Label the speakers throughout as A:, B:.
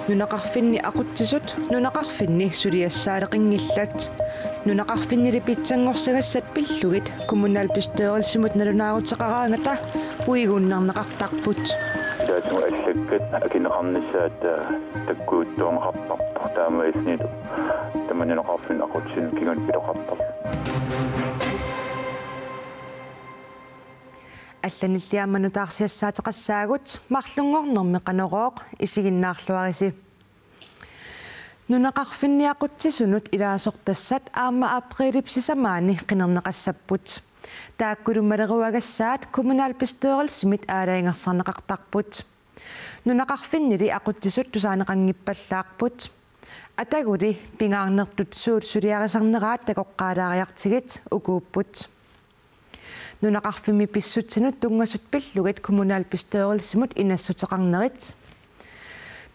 A: Nunaqarfinni aquttisut nunaqarfinni suliassaalaqingillat nunaqarfinnili pitsangorsigassat pillugit kommunalpisteerilsimut nalunaaruteqaraangata puigunnarnaqartarput
B: таату аллаккат акинеқарнissaат таккуутторнеқарпарпо таамаиснилу таманинеқарфин aqutsin кигун пилоқарпар
A: алланиллиамманутаарсиассаатеқассаагут марлунгорнэрми қанерооқ исигиннаарлуариси нунақарфинниақутсисунут илаасортассат аама априлипсисамаани қинернеқассаппут тааккулуммалеруагассаат kommunalpisteerilsimit аалаингерсарнеқартарпут нунақарфиннили ақутсисут тусаанеқангиппаллаарпут атагули пингаарнертут суут сулиарисарнераат такоққаалаариартигит укууппут нунақарфимми писсутсинут тунгасут пиллугит kommunalpisteerilsimut инассутеқарнерит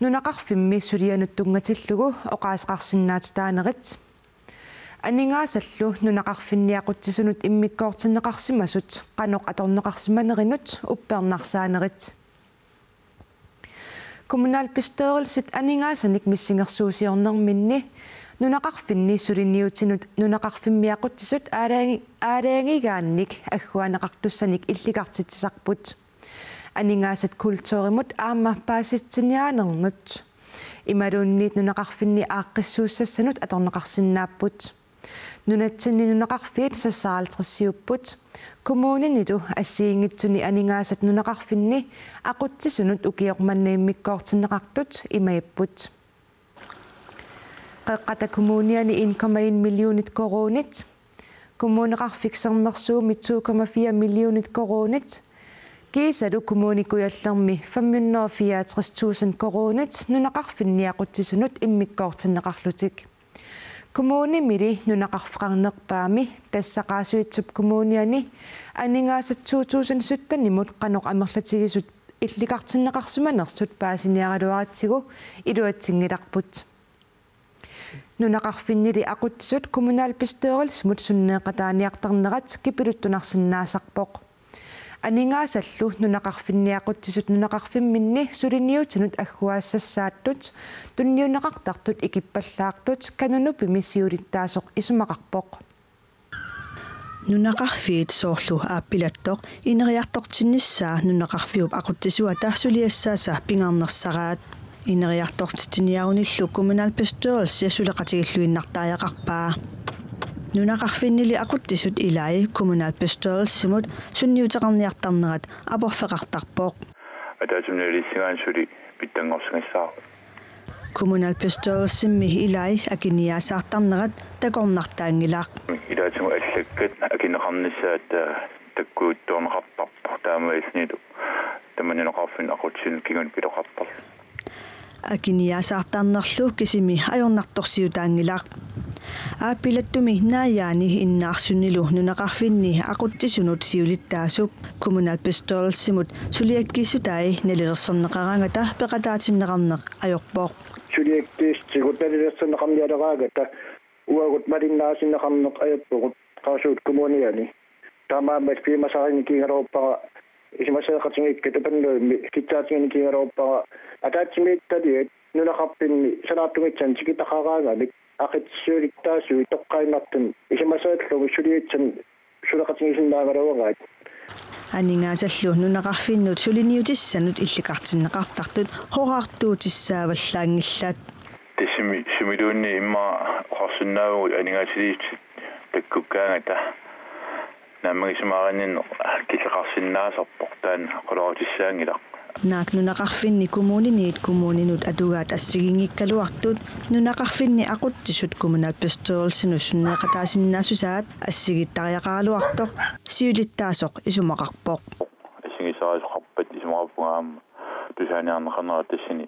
A: нунақарфимми сулианут тунгатиллугу оқаасеқарсинаатитаанерит анингаасаллу нунақарфинниақутсисунут иммиккоортиннеқарсимасут қаноқ аторнеқарсиманеринут уппернарсаанерит kommunalpisteerilsit анингаасаник миссингерсуусиорнерминни нунақарфинни сулиниутинут нунақарфиммиақутсисут аалаангигаанник аггуанеқартуссаник илликартитсисарпут анингаасат культууримут аама пааситсиниаанернут ималуунниит нунақарфинни ааққиссууссассанут аторнеқарсинааппут нунатсинни нунақарфиит сассаалтриссиуппут коммуунинилу ассиингитсуни анингаасат нунақарфинни ақутсисунут укиорманнаиммиккоортиннеқартут имаиппут қеққата коммууниани 1,1 миллионит коронит коммуунеқарфиксермерсууми 2,4 миллионит коронит кисалу коммуникуяллерми 564,000 коронит нунақарфинниақутсисунут иммиккоортиннеқарлутик коммуунимили нунақарфеқарнерпаами тассақаасуитсуп коммууниани анингаасат 2017-нимут қаноқ амерлатигисут илликартиннеқарсиманерсут паасиниаралуаратсигу илуатсингиларпут нунақарфиннили ақутсисут kommunalpisteerilsimut суннеқатааниартарнерат кипилуттунарсинаасарпоқ анингаасаллу нунақарфинниақутсисут нунақарфимминни сулиниутинут аггуаассассааттут тунниунеқартартут икиппаллаартут канунупи миссиулиттаасоқ исумақарпоқ нунақарфиит соорлу ааппилаттоқ инериартортинниссаа нунақарфиуп ақутсисуата сулиассааса пингаарнерсараат инериартортитиниаруниллу kommunalpisteerilsia сулеқатигиллуиннартааяқарпаа нунақарфиннили ақуттисут илаи kommunalpisteerilsimut сунниутеқарниартарнерат апорфеқартарпоқ
B: атаатумнилиссигаан сули питтангорсигассаа
A: kommunalpisteerilsimmi илаи акиниаасаартарнерат такорнартаангилаақ
B: илаатуму аллаккат акинеқарнissaат таккуутторнеқарпарпо таамаиснилу таманинеқарфин aqutsin кигун пилоқарпар
A: акиниаасаартарнерлу кисими ajornartorsiutaangilaq ааппилаттуми нааяани иннаарсунилу нунақарфинни aquttисунут сиулиттаасуп kommunalpisteerilsimut сулиаккисутаи налилерсернеқарангата пеқатаатиннеқарнеқ ajorpoq
C: сулиаккиистигут налилерсернеқарниалераагата уагут малиннаасиннеқарнеқ ajorpoqut qaasuut kommuniani таамаамат пимасарини кигарооппара исмасеқатингиккат апаннуимми китсаатингини кигарооппара атаатсимиитталиат нунақарпинни санаартугитсан тикитақараагамик ақитсиулиттаасуи тоққаиннартун исмасеқлугу сулиитсан сулеқатингисиннаагалуагаат анингаасаллу нунақарфиннут сулиниутиссанут илликартиннеқартартут хораартуутиссааваллаангиллаат
B: тисими симилуунни имма хорсуннаагу анингаасилиит таккуккаангата наммагисмааранин кисеқарсиннаасарпоқ таан қолорутиссаангилақ
A: наак нунақарфинни коммунинут атугаат ассигингиккалуартут нунақарфинни aquttисут kommunalpisteerilsinus суннеқатаасиннаасусаат ассигиттариақаралуартоқ сиулиттаасоқ исумақарпоқ
B: ассигисаасоқарпат исумақарпугаама тусааниарнеқарнера тассини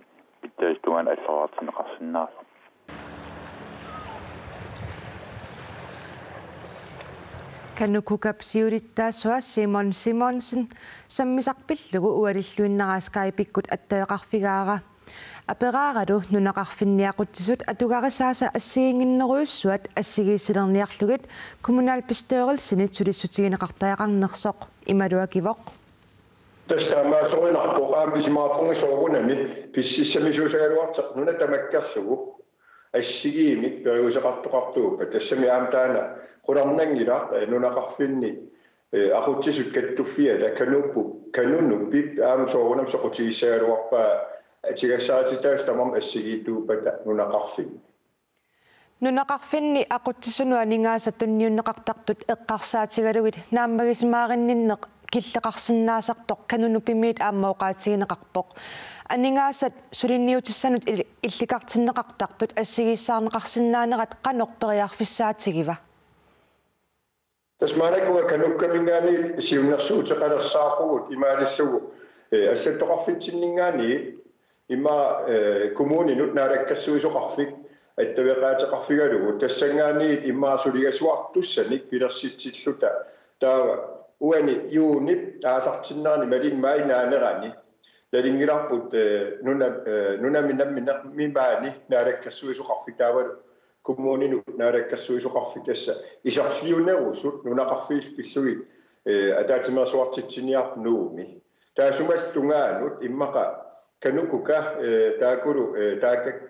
B: иттаастугаан аллераартинеқарсиннааса
A: канукукапсиулиттаасуа Simon Simonsen саммисарпиллугу уалиллуиннарааскай пиккут аттавеқарфигаара Aperaradu nunaqarfinniaquttisut atugarissaasa assiinginneruissuat assigiissilerniarlugit kommunalbestørelsenit sulissutigineqartaaqqarnersoq imaluakivoq.
D: Tästä mä soin apua, missä mä apun sounami, pississä missä se ruotsa, nuna tämäkkäsugu. Assigiimi peruisa kattuqartuupa. Tässä me amtaana qurannangira nunaqarfinni aquttisukkattuffiata kanunuppi aam sounam soqutigissaruarpa atigassaatitaustamam assigiituupata nunaqarfinni.
A: Nunaqarfinni aquttisunua ningaasattunniunneqartartut eqqarsaatigalugit naammagismaarinninneq killeqarsinnaasartoq kanunupimiit aammauqaatigineqarpoq aningaasat sulinniutissanut illikartinneqartartut assigiissaarneqarsinnaanerat qanorperiarfissaatigiva.
D: Tässä mä näkuu kanukkamingaani siunnersuuteqalersaarpugut imaanissugu assattoqarfitsinningaani ima kommuninut naalakkassуисоqarfik attavеqaatеqarfigalugu tassangaani immaasuligasuartussanik pilersitsilluta taava uani juunip aasartinnaarni malin maainaanerani lalingilарput nunaminnammimaani naalakkassуисоqarfik taavalu kommuninut naalakkassуисоqarfik tassa isarliunerussut nunaqarfiilpillugit ataatimersuartitsiniarpu nuumi taasumaltungaanut immaqa kanukuka taakulu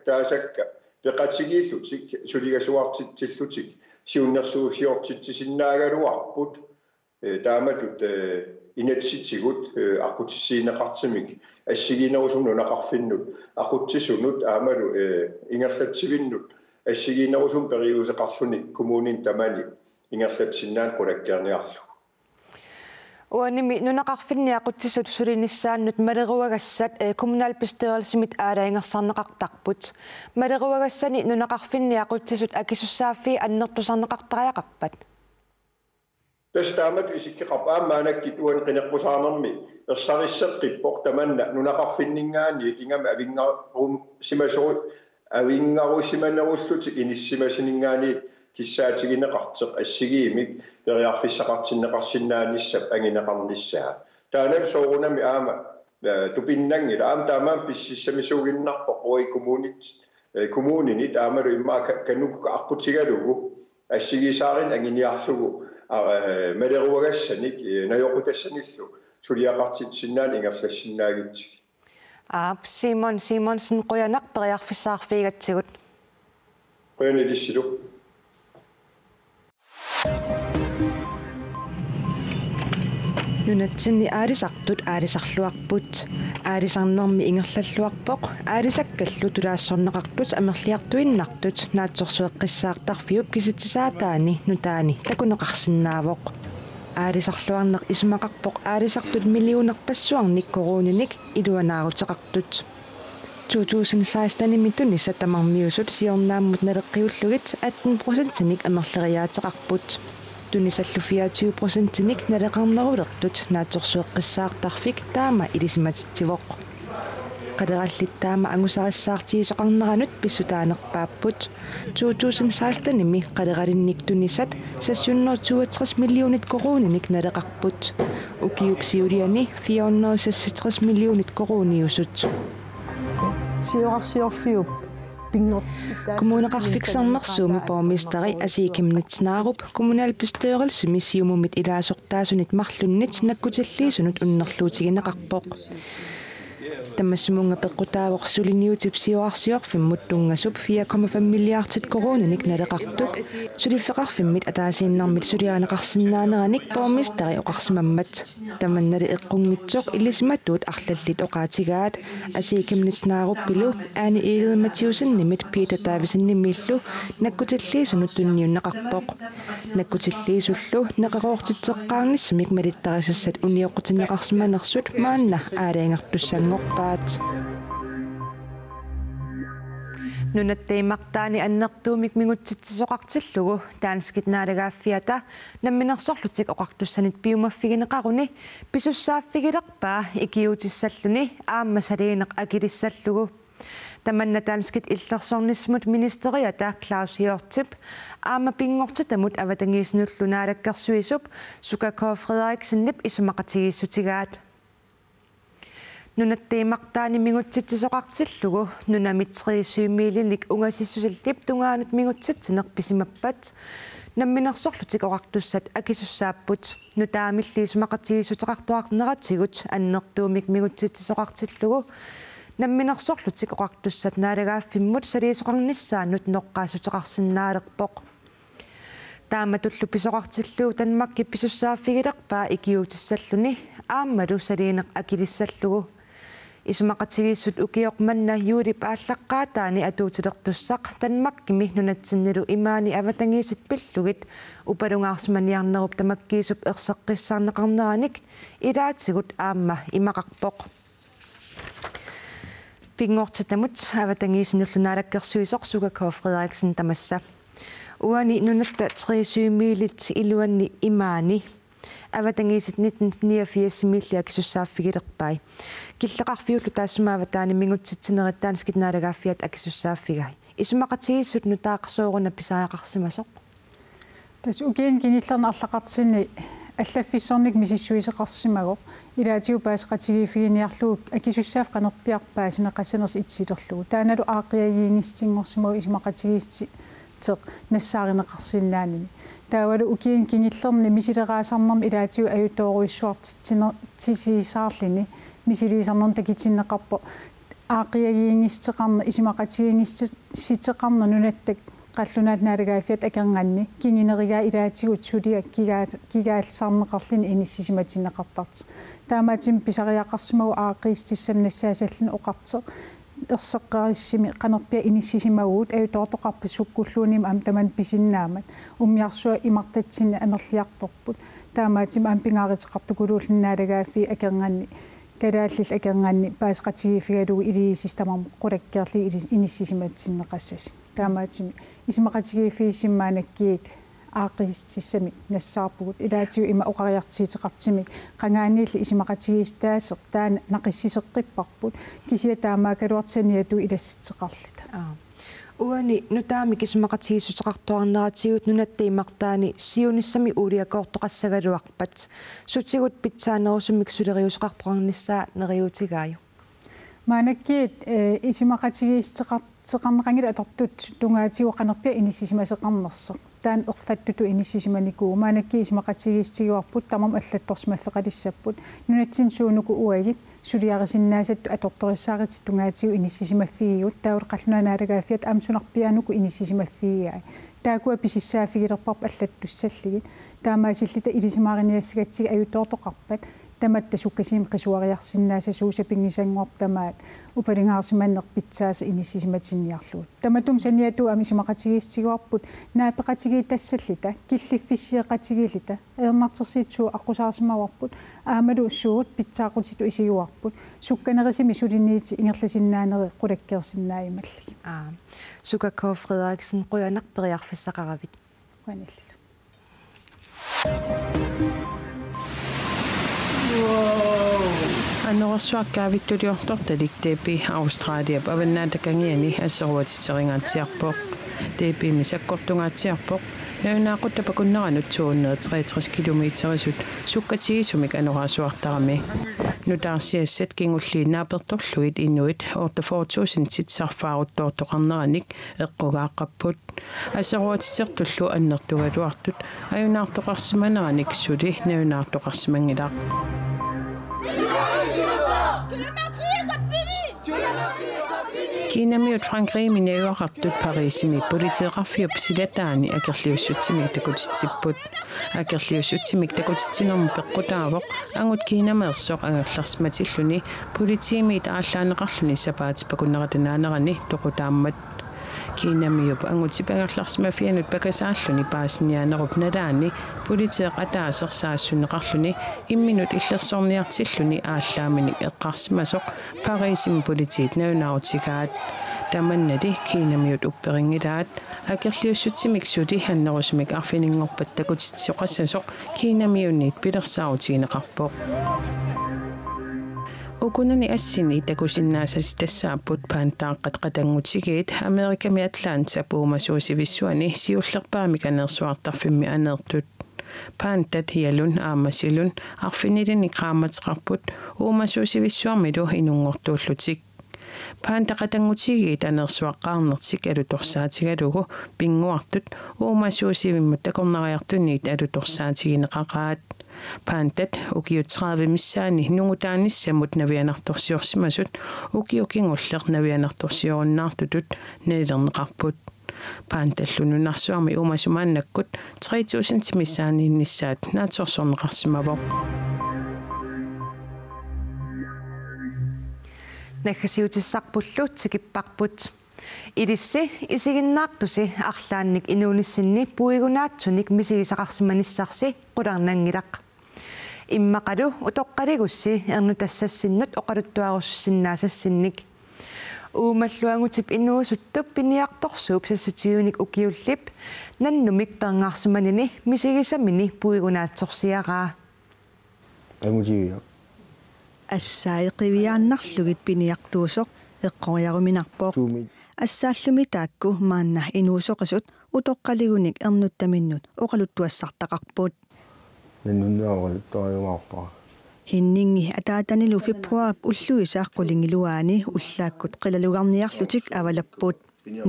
D: taasakka peqatigiillutik suligasuartitsillutik siunnersuusiortitsisinnaagaluarput taamatut inatsitsigut aqutissiineqartimik assigiinerusum nunaqarfinnut aquttisunut aamalu ingerlatsivinnut assigiinerusum periuseqarluni kommunin tamani ingerlatsinnaan qulakkiarniarlu
A: Uanimi nunaqarfinniaquttisut sulinissaannut maleruagassat kommunalbestørelsemit aalaingersarneqartarput maleruagassani nunaqarfinniaquttisut akisussaafi annertusarneqartariaqarpat
D: Tästaamat isikkeqarpaammaanakkit uan qineqqusaarnermi ersarisseqqippoq tamanna nunaqarfinningaani kingam avingarum simasorut avingarusimanerullutik inissimasinningaani kissaatigинеqarteq assigiimik periarfissaqartinneqarsinnaanissap angineqarnissaa taanam soorunami aama tupinnangila aam taamaam pississamisuuginnarpoq oi kommuninit aamalu immaa kanukka aqutigalugu assigisaarin anginiarlugu maleruagassanik najoqutassanillu suliaqartitsinnaan ingerlassinnaagittik
A: Simonsen quyanaq periarfissaarfiigatsigut
D: quyanilissilu
A: Nunatsinni aarisartut aarisarluarput aarisarnermi ingerlalluarpoq aarisakkallu tulaassorneqartut amerliartuinnartut naatsorsueqqissaartarfiup kisitsisaataani nutaani takuneqarsinnaavoq aarisarluarneq isumaqarpoq aarisartut milliunerpassuarnik koruninik iluanaaruteqartut 2016 mituni satamarmiusut siornaammut naleqqiullugit 18% amerleriaateqarput Tunnisallu 24% naleqarnerulertut naatsorsueqqissaartarfik taama ilisimatittivoq qalerallittaama angusarissаарtiisoqarneranut pissutaanerpaapput 2016-mi qaleralinnik tunnisat sassiunnertuatras millionit koruninik naleqarput ukiupsiuliani 463 millionit koruniusut
E: siorarsiorfiup
A: Kommuneqarfiksarnersuumi pormisteri asiikimnitsnaarup kommunalbestørelsemi siumumit ilaasortaasunit marlunnit nakkutilliisunut unnerluutigineqarpoq Таммассумунга пеққутаавор сулиниутипсиуарсиорфиммут тунгасуп 4,5 миллиардит коронаник налеқартут сулиффеқарфиммит атаасииннармит сулианеқарсинаанераник пормистери оқарсимаммат таманнали эққунгитсоқ илисиматуут арлаллит оқаатигаат асиикимнитснааруппилу аани иилерматиусиннимит питатаависиннимииллу наккутиллиисунут тунниуннеқарпоқ наккутиллиисуллу неқеқоортитсеққаарниссамик малиттарисассат униоқутиннеқарсиманерсут маанна аалаингартуссангорпаат нунаттаимартаани аннертуумик мигутситсисоқартиллугу таанскит наалагааффиата намминерсорлутик оқартуссанит пиумаффигинеқаруни писуссааффигилерпаа икиутиссаллуни ааммасалиинеқ акилиссаллугу таманна таанскит иллерсорнисмут министериата Клаус Hjortip аама пингортатамут аватангииснуллунаалаккерсуисуп Suka K. Frederiksen исумақатигииссутигаат Nunattiimaqtaani mingutsittisoqartillugu nunamitriisiumiilinik ungasissusalliip tungaanut mingutsitsineq pisimappat намминерсорлутик оqartussat акисуссааппут нутаамиллиисмақатигиссутеқартуарнерatigut аннертуумик мигутситсоқартиллугу намминерсорлутик оqartussat наалагааффиммут салиисоқарниссаанут ноққаасутеқарсинаалерпоқ тааматуллу писоқартиллуу танмакки писуссааффигилерпаа икиутиссаллуни ааммалу салиинеқ акилиссаллугу исмақатигиссут укиоқманна юулип ааллаққаатаани атуутилертуссақ танмаккими нунатсиннилу имаани аватангиисит пиллугит упалунгаарсиманиарнеруп тамаккиисуп ерсеққиссаарнеқарнераник илаатигут аама имақарпоқ пингортатамут аватангиисинуллунаалаккерсуисоқ Sukkerkår Frederiksen тамасса уани нунатта 3-7 илуанни имаани аватангиисит 1989 миллиак суссааффигилерпай киллеқарфиуллу таассумаава таани мингутситсинериттаан скитнаалагааффиат акисуссааффигай исмақатигиссут нутаақсооруна писаақарсимасоқ
E: тас угиин киниллерна арлақартсини аллаффиссорник мисиссуисеқарсимаго илаатиу паасеқатигиифигиниарлуг акисуссаав қанерпиарпаа синеқассанерс итсилерлугу тааналу аақиагиингиссингорсимау исмақатигиисти теқ нассааринеқарсинаанини таавалу укиин киниллерни мисилераасарнерм илаатиу аютооруиссуартитсисаарлини мисилиисарнерн такитиннеқарпо аақиагиингистеқарна исмақатигингисситеқарна нунаттак qallunaat naalagaafiat akerngannni kinginerigaa ilaatigut suliak kigaallsaarneqarlini inissisimatineqartart taamaatim pisariaqarsimagu aaqiistissam nassaasallan oqarteq erseqqarissimi qanerpia inissisimaugut ayutoortoqarpa sukkulluunim am taman pisinnaamat ummiarsua imartatsinna amerliartorput taamaatim am pingaariteqartukuluullinaalagaafi akerngannni kalaallil akerngannni paasqatigiifigalugu iliisistamam qulakkeerli inissisimatineqassasi taamaatimi исмақатигииффиисиммаанаккиик аақистиссами нассаарпугут илаатиу има оқариартиитеқартими қангаанниилли исмақатигиистаасеқ таана нақиссисеққиппарпут кисия таамаакалуартсаниату иласситеқарлита
A: уани нутаами кисмақатигиссутеқартуарнератигут нунаттаимартаани сиуниссами улиакоортоқассагалуарпат сутигут питсаанерусуммик сулериусеқартуарниссаа нериутигааю
E: маанаккиит исмақатигиистеқарт seqarneqangila atortut tungaatiuqanerpia inissisimасеқарнерсеқ таан ерфаттуту иниссисиманикуу маанакки исмақатигиистигуарпут тамам аллатторсимаффеқалиссаппут нунатсин суунуку уагит сулиарисиннаасатту аторториссаарит тунгаатиу иниссисимаффигиут таул қаллунааналагааффиат амсунарпиануку иниссисимаффигиа таакуа писиссаафигилерпарп аллаттуссаллигит таамаасиллита илисимаариниассагатсига аютоортоқарпат таматта суккасим қисуариарсиннааса суусапингисангуар тамаат упалингаарсиманнеқ питсааса иниссисиматинниарлуут таматум саниату амисимақатигиистигуарпут наапеқатигиитассаллита киллиффиссиеқатигилита ернартерсиитсуу аққусаарсимаварпут аамалу уссуут питсаақутиту исигуарпут сукканерисими сулинниити ингерласиннаанери қулаккерсиннааймалли
A: Sukkerkår Frederiksen қуянарпериарфиссақаравит
E: қуаналлила
F: аннерсуаккаавиттулиорторталик Australia аваннаатакангиани ассеруатитерингаатсиарпоқ тепи мисаккортунгаатсиарпоқ наунаақутта пакуннеранут 263 километерисут суккатигисумик анораасуартарами нутаарсиассат кингуллиинааперторлугит иннуит ортафоорtuusin титсарфааруттоортоқарнераник эққугааққаппут ассеруатитертуллу аннертугалуартут аюнаартоқарсиманераник сули наунаартоқарсимангилаа Kiinamiut Frankrig mineuaqartut Parisimi politieqarfiup silataani akerliussutsimik takutitsipput akerliussutsimik takutitsinermu peqqutaavoq angut kiinameersoq angerlarsmatilluni politiimiit ааllaanеqarluni sapaati pakunneratanaanерани toqutaammat kiinamiup angutipangerlarsmafianut pakasaalluni paasiniaanerup nalaani politieq ataasersaassuneqarluni imminut illersorniartilluni ааllaaminik eqqarsimasoq Parisimi politiit naunaarutikaat tamannali kiinamiut upperingilaat akerliussutsimik suli hannerusumik arfiningorpat takutitsioqassasoq kiinamiunniit pilersaarutiineqarpoq ukunani assini takusinnaasasi tassaaput paantaaqqat qatangutigiit Amerikami Atlanta puumasuusivissuani siullerpaamik anersuartarfimmi anertut paantat hialun aamasilun arfinilin iqaamateqarput uumasuusivissuarmilu inungortuullutik paantaqatangutigiit anersuaqqaarnertik alutorsaatigalugu pinguartut uumasuusivimmat takornariartuniit alutorsaatigineqaqaat paantat ukiuteraavimmissaani nungutaanissamut navianartorsiorsimasut ukiukingulleq navianartorsiorunnaartutut nalilerneqarput paantallununarsuarmi uumasumaannakkut 3000 timissaaniinnissaat naatsorsorneqarsimavoq
A: Nakhasiutissarpullut sikipparput Ilissi isiginnaartusi arlaannik inuunissinni puigunaatsunik misigisaqarsimanissarsi qularnangilaq Immaqalu utoqqaligussi ernutassassinut oqaluttuarussinnaasassinnik Uumalluangutip inuusuttup piniartorsuup sassutiunik ukiullip nannumik terngаарsimanini misigisamini puigunaatsorsiaraa
G: Amutigia
H: ассааиқивиааннарлугит пиниартуусоқ эққориаруminarpoq ассааллуми таакку маанна инуусоқисут утоққалигуник ернуттаминнут оқалуттуассартақарпут
G: наннуннаавал ториумаарпара
H: хиннинги атаатанилу фебруар уллуисааққулингилуаани уллааккут қилалугарниарлутик авалаппут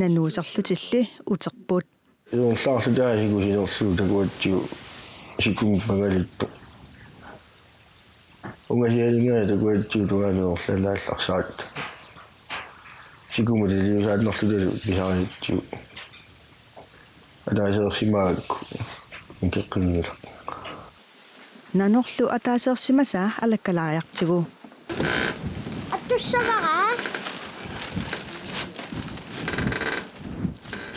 H: нануусарлутилли утерпут
G: иорсаарсутаасигусинерлуу такуатсигу сиккумиппагалитту унгасиалингера такуатсигу тугаанеорлалаалларсаат сиккумутилиусаатнерлуталу писариитсигу атаасеерсимаакку инкеққингила
H: нанорлу атаасеерсимасаа алаккалариартигу
I: аттуссавара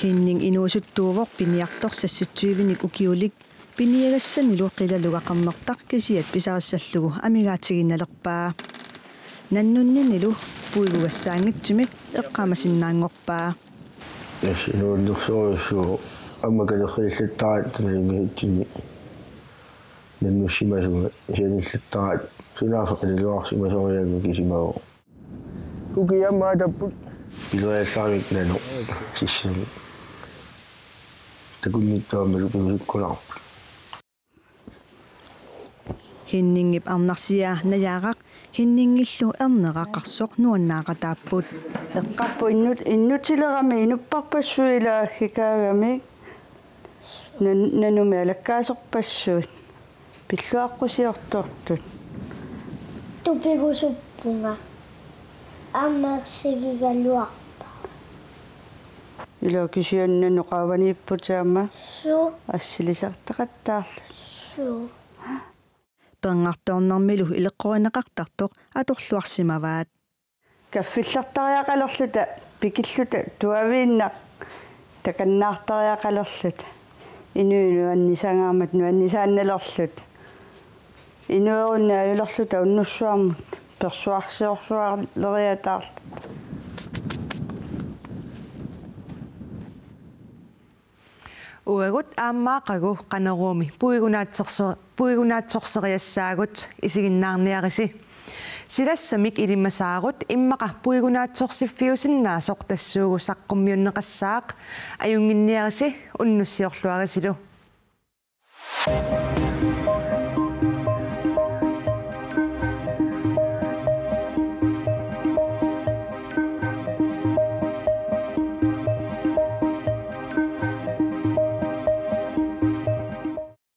H: хиннин инуусуттуувоқ пиниарторсассутсуивиник укиулик пиниагассанилу қилалугақарнертақ кисиат писариссаллугу амигаатсигинналерпаа наннуннинилу пуигугассаангитсумик эққамасиннаангорпаа
G: ясинууллерсориуссуу аммакалерриллаттараат танаимиитсини наннуссимасуга сианиллаттараат сунаафеқилуарсимасориагу кисимао укиямаатаппут пилуяссарамик нану сиссами такунниттаамалу пимисуккулаарпу
H: хиннингип арнарсиаа наяақақ хиннингиллу эрнеқақарсоқ нуаннаақатааппут
J: эққарпу иннутилерами инуппарпассуилааггикаагами нануми алаккаасорпассуут пиллуаққусиортортут
I: тупигусуппунга аммерсигигалуарпа
J: илокисианнану qaavaniipputaama
I: су
J: ассилисартақаттаарлу
I: су
H: пенгартоорнэрмилу илеққоринеқартартоқ аторлуарсимаваат
J: каффиллартариақалерлута пикиллута туавииннақ таканнаартариақалерлута инуину аннисангаармат нуаннисаанналерлут инуерунна аюлерлута уннуссуармут персуарсиорсуарлериатаарлу
A: Uagut aammaaqagu qaneruumi puigunaatsorseриассаагут isiginnaarniarisi silassamik ilimasaagut immaqa puigunaatsorsifiusinnaasоq tassuugu saqqummiunneqassaaq ajunginniarisi unnussiorluarisilu